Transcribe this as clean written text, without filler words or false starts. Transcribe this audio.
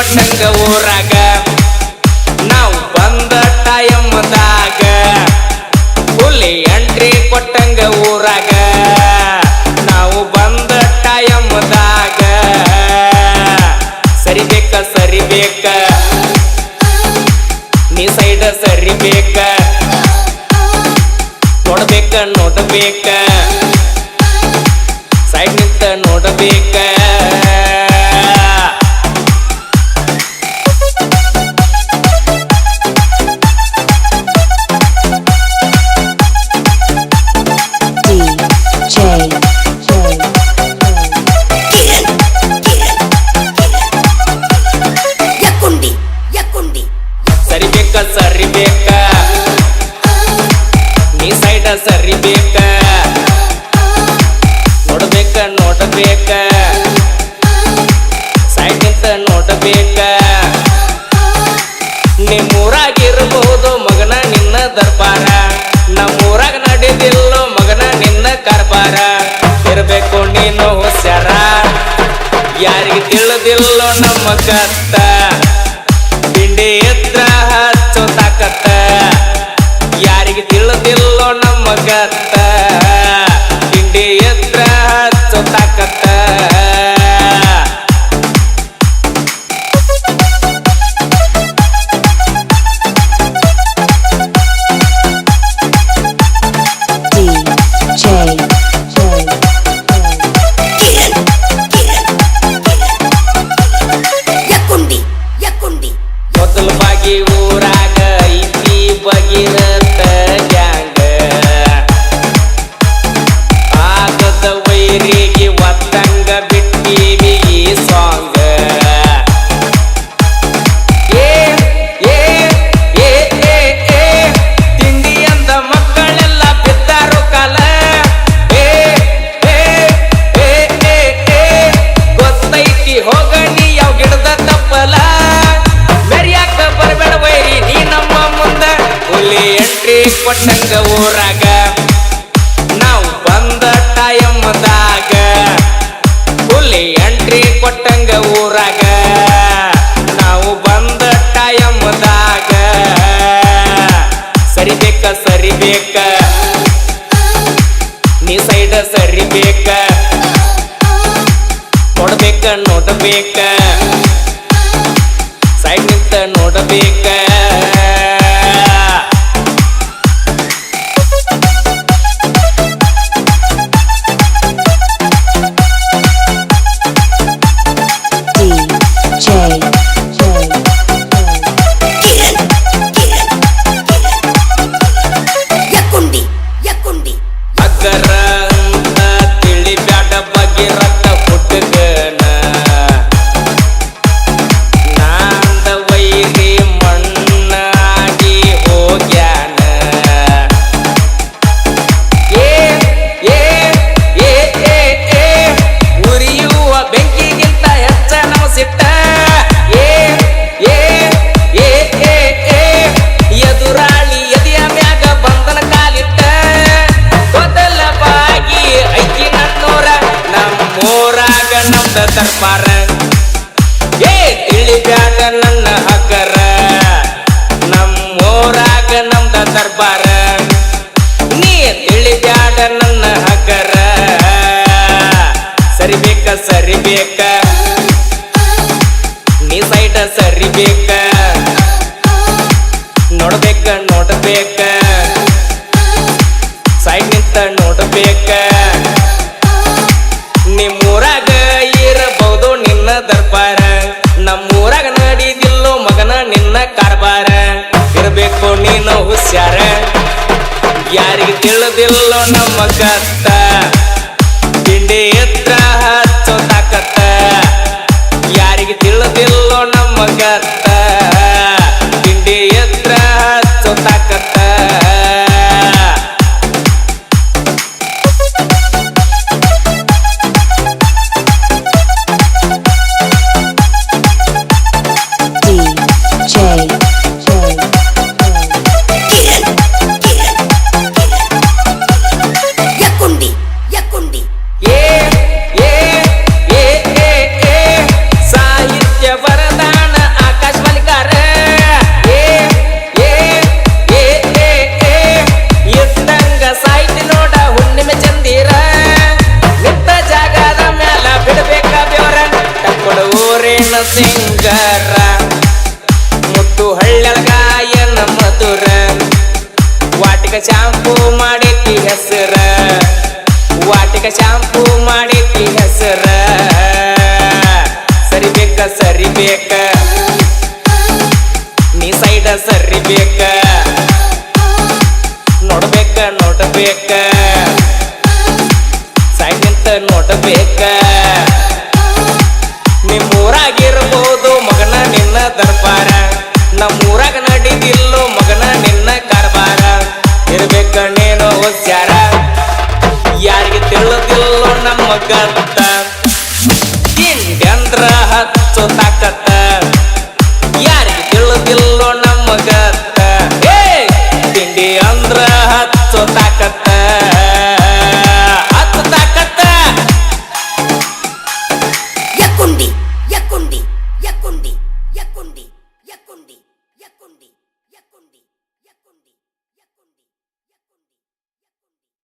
ಕೊಟ್ಟಂಗ ಊರಾಗ ನಾವು ಬಂದ ಟೈಮ್ದಾಗ ಹುಲಿ ಎಂಟ್ರಿ ಕೊಟ್ಟಂಗ ಊರಾಗ ನಾವು ಬಂದ ಟೈಮ್ದಾಗ ಸರಿಬೇಕ ಸರಿಬೇಕ ನೀ ಸೈಡ ಸರಿಬೇಕ ನೋಡ್ಬೇಕ ನೋಡ್ಬೇಕ ಸೈಡ್ ನಿಂತ ನೋಡ್ಬೇಕ ಸರಿಬೇಕ ಸರಿಬೇಕ ನೀ ಸೈಡ ಸರಿಬೇಕ ನೋಡ್ಬೇಕ ನೋಡ್ಬೇಕ ಸೈಡ್ ನಿಂತ ನೋಡ್ಬೇಕ ನಿಮ್ಮೂರಾಗಿರ್ಬಹುದು ಮಗನ ನಿನ್ನ ದರ್ಬಾರ ನಮ್ಮೂರಾಗ ನಡೆದಿಲ್ಲೋ ಮಗನ ನಿನ್ನ ಕಾರ್ಬಾರ ಇರ್ಬೇಕು ನೀನು ಹುಷಾರ ಯಾರಿಗೆ ತಿಳಿದಿಲ್ಲೋ ನಮ್ಮ ಕತ್ತ ತಿಂಡಿ ಎತ್ರ ಹಚ್ಚೋ ತಾಕತ್ತ ಯಾರಿಗೆ ತಿಳಿದಿಲ್ಲೋ ನಮ್ಮ ಕತ್ತ ತಿಂಡಿ ಎತ್ರ ಹಚ್ಚೋ ತಾಕತ್ತ ಮೊದಲ ಬಾಗಿ ಊರಾಗ ಐತಿ ಬಗಿರತ ಗ್ಯಾಂಗ ಆಗದ ವೈರಿಗೆ ಒತ್ತಂಗ ಬಿಟ್ಟಿವಿ ಈ ಸಾಂಗ ತಿಂಡಿ ಅಂದ ಮಕ್ಕಳೆಲ್ಲ ಬಿದ್ದಾರು ಕಾಲ ಗೊತ್ತೈತಿ ಹೋಗಣಿ ಯಾವ ಗಿಡದ ತಪ್ಪಲ ಬರ್ಬೇಡ ವೈರಿ ನೀ ನಮ್ಮ ಮುಂದ ಹುಲಿ ಎಂಟ್ರಿ ಕೊಟ್ಟಂಗ ಊರಾಗ ನಾವು ಬಂದ ಟೈಮ್ದಾಗ ಹುಲಿ ಎಂಟ್ರಿ ಕೊಟ್ಟಂಗ ಊರಾಗ ನಾವು ಬಂದ ಟೈಮ್ದಾಗ ಸರಿಬೇಕ ಸರಿಬೇಕ ನೀ ಸೈಡ ಸರಿಬೇಕ ನೋಡ್ಬೇಕ ನೋಡ್ಬೇಕ ಸೈಡ್ ನಿಂತ ನೋಡಬೇಕ ಅಗ್ಗರ ಅಂತ ತಿಳಿಬ್ಯಾಡ ಬಗಿರತ್ತ ಹುಡುಗನ ಮಣ್ಣಾಗಿ ಹೋಗ್ಯಾನ ಉರಿಯುವ ಬೆಂಕಿಗಿಂತ ಹೆಚ್ಚ ನಮ್ಮ ಸಿಟ್ಟ ಎದುರಾಳಿ ಎದೆಯ ಮ್ಯಾಗ ಬಂಧನ ಕಾಲಿಟ್ಟ ಮೊದಲ ಬಾಗಿ ಐಕಿ ನನ್ನೂರ ನಮ್ಮೂರಾಗ ನಮ್ದ ದರ್ಬಾರ ತಿಳಿಬ್ಯಾಡ ನನ್ನ ಹಕ್ಕರ ನಮ್ಮೂರಾಗ ನಮ್ದ ದರ್ಬಾರ ನೀ ತಿಳಿಬ್ಯಾಡ ನನ್ನ ಹಕ್ಕರ ಸರಿಬೇಕ ಸರಿಬೇಕ ನೀ ಸೈಡ ಸರಿಬೇಕ ನೋಡ್ಬೇಕ ನೋಡ್ಬೇಕ ಸೈಡ್ ನಿಂತ ನೋಡ್ಬೇಕ ನಿಮ್ಮೂರಾಗ ಇರಬಹುದು ನಿನ್ನ ದರ್ಬಾರ ನಮ್ಮೂರಾಗ ನಡಿದಿಲ್ಲೋ ಮಗನ ನಿನ್ನ ಕಾರ್ಬಾರ ಇರ್ಬೇಕು ನೀನು ಹುಷಾರ ಯಾರಿಗೆ ತಿಳಿದಿಲ್ಲೋ ನಮ್ಮ ಕತ್ತ ತಿಂಡಿ ಎತ್ರ ಹಚ್ಚೋ ತಾಕತ್ತ ಯಾರಿಗೆ ತಿಳಿದಿಲ್ಲೋ ನಮ್ಮ ಕತ್ತ ತಿಂಡಿ ಎತ್ರ ಹಚ್ಚೋ ತಾಕತ್ತ ಸಾಹಿತ್ಯ ವರದಾನ ಶಾಂಪೂ ಮಾಡೈತಿ ಹೆಸರ ಸರಿಬೇಕ ಸರಿಬೇಕ ನೀ ಸೈಡ ಸರಿಬೇಕ ನೋಡ್ಬೇಕ ನೋಡ್ಬೇಕ ಸೈಡ್ ನಿಂತ ನೋಡ್ಬೇಕ ನಿಮ್ಮೂರಾಗಿರ್ಬೋದು ಮಗನ ನಿನ್ನ ದರ್ಬಾರ ನಮ್ಮೂರಾಗ ನಡಿದಿಲ್ಲೋ ಮಗನ ನಿನ್ನ